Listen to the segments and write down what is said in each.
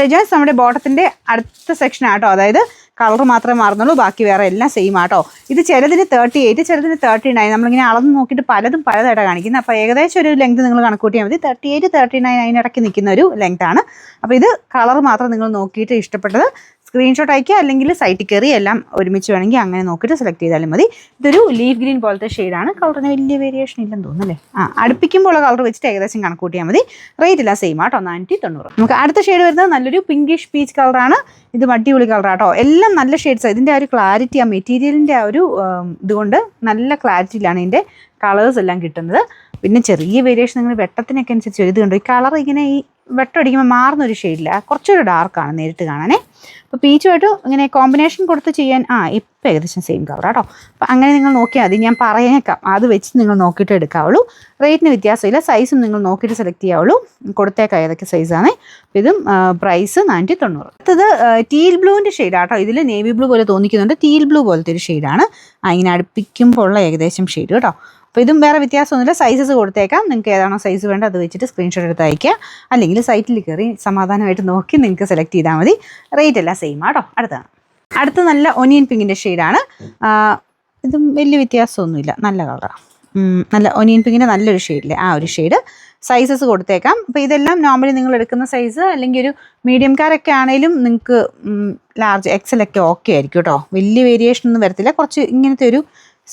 സൈജേഴ്സ് നമ്മുടെ ബോട്ടത്തിൻ്റെ അടുത്ത സെക്ഷൻ ആട്ടോ. അതായത് കളർ മാത്രമേ മാറുന്നുള്ളൂ, ബാക്കി വേറെ എല്ലാം സെയിം ആട്ടോ. ഇത് ചിലതിന് 38, ചിലതിന് 39. നമ്മളിങ്ങനെ അളന്ന് നോക്കിയിട്ട് പലതും പലതായിട്ടാണ് കാണിക്കുന്നത്. അപ്പോൾ ഏകദേശം ഒരു ലെങ്ത് നിങ്ങൾ കണക്കൂട്ടിയാൽ മതി. 38, 39 അതിനിടയ്ക്ക് നിൽക്കുന്ന ഒരു ലെങ്താണ്. അപ്പോൾ ഇത് കളർ മാത്രം നിങ്ങൾ നോക്കിയിട്ട് ഇഷ്ടപ്പെട്ടത് സ്ക്രീൻഷോട്ട് അയക്കുക, അല്ലെങ്കിൽ സൈറ്റിൽ കയറി എല്ലാം ഒരുമിച്ച് വേണമെങ്കിൽ അങ്ങനെ നോക്കിയിട്ട് സെലക്ട് ചെയ്താലും മതി. ഇതൊരു ലീഫ് ഗ്രീൻ പോലത്തെ ഷെയ്ഡാണ്. കളറിന് വലിയ വേരിയേഷൻ ഇല്ലെന്ന് തോന്നുന്നല്ലേ. അടുപ്പിക്കുമ്പോൾ കളർ വെച്ചിട്ട് ഏകദേശം കണക്കൂട്ടിയാൽ മതി. റേറ്റ് എല്ലാം സെയിം ആട്ടോ, 490. നമുക്ക് അടുത്ത ഷെയ്ഡ് വരുന്നത് നല്ലൊരു പിങ്കിഷ് പീച്ച് കളറാണ്. ഇത് അടിപൊളി കളറാട്ടോ. എല്ലാം നല്ല ഷെയ്ഡ്സാണ്. ഇതിൻ്റെ ആ ഒരു ക്ലാരിറ്റി, ആ മെറ്റീരിയലിൻ്റെ ആ ഒരു ഇതുകൊണ്ട് നല്ല ക്ലാരിറ്റിയിലാണ് ഇതിൻ്റെ കളേഴ്സ് എല്ലാം കിട്ടുന്നത്. പിന്നെ ചെറിയ വേരിയേഷൻ നിങ്ങൾ വെട്ടത്തിനൊക്കെ അനുസരിച്ച് ഇത് കണ്ടോ, ഈ കളർ ഇങ്ങനെ ഈ വെട്ടം അടിക്കുമ്പോൾ മാറുന്നൊരു ഷെയ്ഡില്ല, കുറച്ചൊരു ഡാർക്കാണ് നേരിട്ട് കാണാനേ. അപ്പോൾ പീച്ചുമായിട്ട് ഇങ്ങനെ കോമ്പിനേഷൻ കൊടുത്ത് ചെയ്യാൻ ഇപ്പം ഏകദേശം സെയിം കളർ കേട്ടോ. അപ്പോൾ അങ്ങനെ നിങ്ങൾ നോക്കിയാൽ മതി, ഞാൻ പറഞ്ഞേക്കാം, അത് വെച്ച് നിങ്ങൾ നോക്കിയിട്ട് എടുക്കാവുള്ളൂ. റേറ്റിന് വ്യത്യാസമില്ല, സൈസും നിങ്ങൾ നോക്കിയിട്ട് സെലക്ട് ചെയ്യാവുള്ളൂ. കൊടുത്തേക്കാം ഏതൊക്കെ സൈസാണ്. അപ്പോൾ ഇതും പ്രൈസ് 490. അടുത്തത് ടീൽ ബ്ലൂവിൻ്റെ ഷെയ്ഡാട്ടോ. ഇതിൽ നേവി ബ്ലൂ പോലെ തോന്നിക്കുന്നുണ്ട്, ടീൽ ബ്ലൂ പോലത്തെ ഒരു ഷെയ്ഡാണ്. ഇങ്ങനെ അടുപ്പിക്കുമ്പോൾ ഉള്ള ഏകദേശം ഷെയ്ഡ് കേട്ടോ. അപ്പോൾ ഇതും വേറെ വ്യത്യാസമൊന്നുമില്ല, സൈസസ് കൊടുത്തേക്കാം. നിങ്ങൾക്ക് ഏതാണോ സൈസ് വേണ്ടത് അത് വെച്ചിട്ട് സ്ക്രീൻഷോട്ട് എടുത്ത് അയക്കുക, അല്ലെങ്കിൽ സൈറ്റിൽ കയറി സമാധാനമായിട്ട് നോക്കി നിങ്ങൾക്ക് സെലക്ട് ചെയ്താൽ മതി. റേറ്റ് എല്ലാം സെയിം ആട്ടോ. അടുത്ത നല്ല ഒനിയൻ പിങ്കിൻ്റെ ഷെയ്ഡാണ്. ഇതും വലിയ വ്യത്യാസമൊന്നുമില്ല, നല്ല കളറാണ്. നല്ല ഒനിയൻ പിങ്കിൻ്റെ നല്ലൊരു ഷെയ്ഡില്ലേ, ആ ഒരു ഷെയ്ഡ്. സൈസസ് കൊടുത്തേക്കാം. അപ്പോൾ ഇതെല്ലാം നോർമലി നിങ്ങൾ എടുക്കുന്ന സൈസ്, അല്ലെങ്കിൽ ഒരു മീഡിയംകാരൊക്കെ ആണെങ്കിലും നിങ്ങൾക്ക് ലാർജ് എക്സലൊക്കെ ഓക്കെ ആയിരിക്കും കേട്ടോ. വലിയ വേരിയേഷൻ ഒന്നും വരത്തില്ല. കുറച്ച് ഇങ്ങനത്തെ ഒരു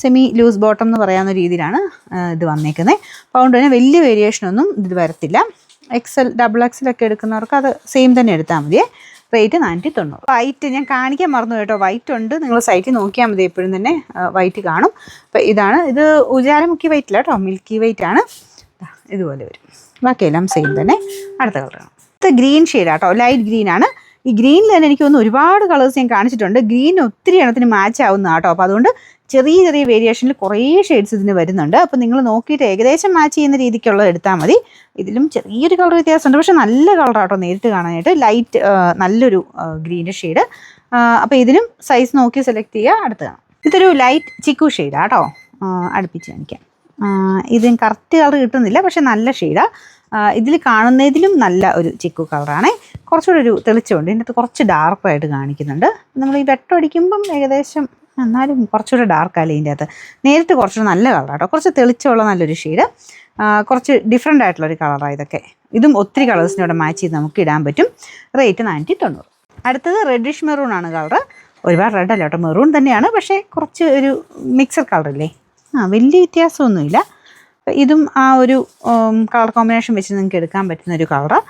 സെമി ലൂസ് ബോട്ടം എന്ന് പറയാവുന്ന രീതിയിലാണ് ഇത് വന്നേക്കുന്നത്. അപ്പോൾ അതുകൊണ്ട് തന്നെ വലിയ വേരിയേഷനൊന്നും ഇത് വരത്തില്ല. എക്സൽ, ഡബിൾ എക്സലൊക്കെ എടുക്കുന്നവർക്ക് അത് സെയിം തന്നെ എടുത്താൽ മതിയേ. റേറ്റ് 490. വൈറ്റ് ഞാൻ കാണിക്കാൻ മറന്നു കേട്ടോ, വൈറ്റ് ഉണ്ട്, നിങ്ങൾ സൈറ്റിൽ നോക്കിയാൽ മതി, എപ്പോഴും തന്നെ വൈറ്റ് കാണും. അപ്പോൾ ഇതാണ്, ഇത് ഉജാലമുക്കി വൈറ്റില്ല കേട്ടോ, മിൽക്കി വൈറ്റ് ആണ്. ഇതുപോലെ വരും, ബാക്കിയെല്ലാം സെയിം തന്നെ. അടുത്ത കളറാണ്, ഇത് ഗ്രീൻ ഷെയ്ഡാട്ടോ, ലൈറ്റ് ഗ്രീൻ ആണ്. ഈ ഗ്രീനിൽ തന്നെ എനിക്ക് തോന്നുന്നു ഒരുപാട് കളേഴ്സ് ഞാൻ കാണിച്ചിട്ടുണ്ട്. ഗ്രീൻ ഒത്തിരി എണ്ണത്തിന് മാച്ച് ആവുന്ന കേട്ടോ. അപ്പോൾ അതുകൊണ്ട് ചെറിയ ചെറിയ വേരിയേഷനിൽ കുറേ ഷെയ്ഡ്സ് ഇതിന് വരുന്നുണ്ട്. അപ്പോൾ നിങ്ങൾ നോക്കിയിട്ട് ഏകദേശം മാച്ച് ചെയ്യുന്ന രീതിക്കുള്ളത് എടുത്താൽ മതി. ഇതിലും ചെറിയൊരു കളർ വ്യത്യാസമുണ്ട്, പക്ഷേ നല്ല കളറാട്ടോ നേരിട്ട് കാണാനായിട്ട്. ലൈറ്റ് നല്ലൊരു ഗ്രീൻ്റെ ഷെയ്ഡ്. അപ്പോൾ ഇതിനും സൈസ് നോക്കി സെലക്ട് ചെയ്യുക. അടുത്തതാണ്, ഇതൊരു ലൈറ്റ് ചിക്കു ഷെയ്ഡാണ് കേട്ടോ. അടുപ്പിച്ച് കാണിക്കാം. ഇതിന് കറക്റ്റ് കളർ കിട്ടുന്നില്ല, പക്ഷേ നല്ല ഷെയ്ഡാണ്. ഇതിൽ കാണുന്നതിലും നല്ല ഒരു ചിക്കു കളറാണ്. കുറച്ചുകൂടെ ഒരു തെളിച്ചമുണ്ട്, ഇതിനകത്ത് കുറച്ച് ഡാർക്കായിട്ട് കാണിക്കുന്നുണ്ട്. നമ്മൾ ഈ വെട്ടം അടിക്കുമ്പം ഏകദേശം, എന്നാലും കുറച്ചുകൂടെ ഡാർക്കല്ലേ ഇതിൻ്റെ അകത്ത്. നേരിട്ട് കുറച്ചുകൂടെ നല്ല കളറാട്ടോ, കുറച്ച് തെളിച്ചമുള്ള നല്ലൊരു ഷെയ്ഡ്. കുറച്ച് ഡിഫറെൻ്റ് ആയിട്ടുള്ളൊരു കളറാണ് ഇതൊക്കെ. ഇതും ഒത്തിരി കളേഴ്സിനോട് മാച്ച് ചെയ്ത് നമുക്ക് ഇടാൻ പറ്റും. റേറ്റ് 490. അടുത്തത് റെഡിഷ് മെറൂൺ ആണ് കളറ്. ഒരുപാട് റെഡ് അല്ല കേട്ടോ, മെറൂൺ തന്നെയാണ്, പക്ഷേ കുറച്ച് ഒരു മിക്സഡ് കളറില്ലേ, വലിയ വ്യത്യാസമൊന്നുമില്ല. ഇതും ആ ഒരു കളർ കോമ്പിനേഷൻ വെച്ച് നിങ്ങൾക്ക് എടുക്കാൻ പറ്റുന്ന ഒരു കളറാണ്.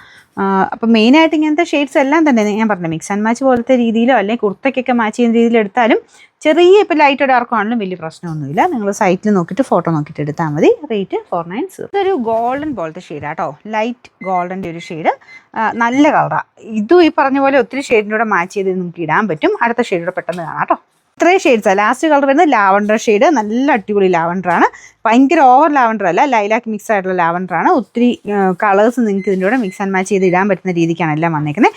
അപ്പം മെയിനായിട്ട് ഇങ്ങനത്തെ ഷെയ്ഡ്സ് എല്ലാം തന്നെ ഞാൻ പറഞ്ഞ മിക്സ് ആൻഡ് മാച്ച് പോലത്തെ രീതിയിലോ അല്ലെങ്കിൽ കുർത്തയ്ക്കൊക്കെ മാച്ച് ചെയ്യുന്ന രീതിയിൽ എടുത്താലും ചെറിയ ഇപ്പോൾ ലൈറ്റ് ഡാർക്കോ ആണെങ്കിലും വലിയ പ്രശ്നമൊന്നുമില്ല. നിങ്ങൾ സൈറ്റിൽ നോക്കിയിട്ട് ഫോട്ടോ നോക്കിയിട്ട് എടുത്താൽ മതി. റേറ്റ് 490. ഇതൊരു ഗോൾഡൻ പോലത്തെ ഷെയ്ഡാട്ടോ, ലൈറ്റ് ഗോൾഡൻ്റെ ഒരു ഷെയ്ഡ്. നല്ല കളറാണ്. ഇതും ഈ പറഞ്ഞ പോലെ ഒത്തിരി ഷെയ്ഡിനൂടെ മാച്ച് ചെയ്ത് നിങ്ങൾക്ക് ഇടാൻ പറ്റും. അടുത്ത ഷെയ്ഡൂടെ പെട്ടെന്ന് കാണാം കേട്ടോ. ഇത്രയും ഷെയ്ഡ്സാണ്. ലാസ്റ്റ് കളർ വരുന്നത് ലാവണ്ടർ ഷെയ്ഡ്, നല്ല അടിപൊളി ലാവണ്ടറാണ്. ഭയങ്കര ഓവർ ലാവണ്ടർ അല്ല, ലൈലാക്ക് മിക്സ് ആയിട്ടുള്ള ലാവണ്ടറാണ്. ഒത്തിരി കളേഴ്സ് നിങ്ങൾക്ക് ഇതിൻ്റെ കൂടെ മിക്സ് ആൻഡ് മാച്ച് ചെയ്ത് ഇടാൻ പറ്റുന്ന രീതിക്കാണ് എല്ലാം വന്നേക്കുന്നത്.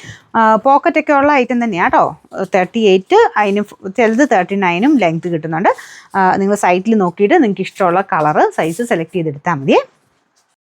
പോക്കറ്റൊക്കെ ഉള്ള ഐറ്റം തന്നെയാണ് കേട്ടോ. 38, അതിന് ചിലത് 39 ലെങ്ത് കിട്ടുന്നുണ്ട്. നിങ്ങൾ സൈറ്റിൽ നോക്കിയിട്ട് നിങ്ങൾക്ക് ഇഷ്ടമുള്ള കളറ് സൈസ് സെലക്ട് ചെയ്തെടുത്താൽ മതിയേ.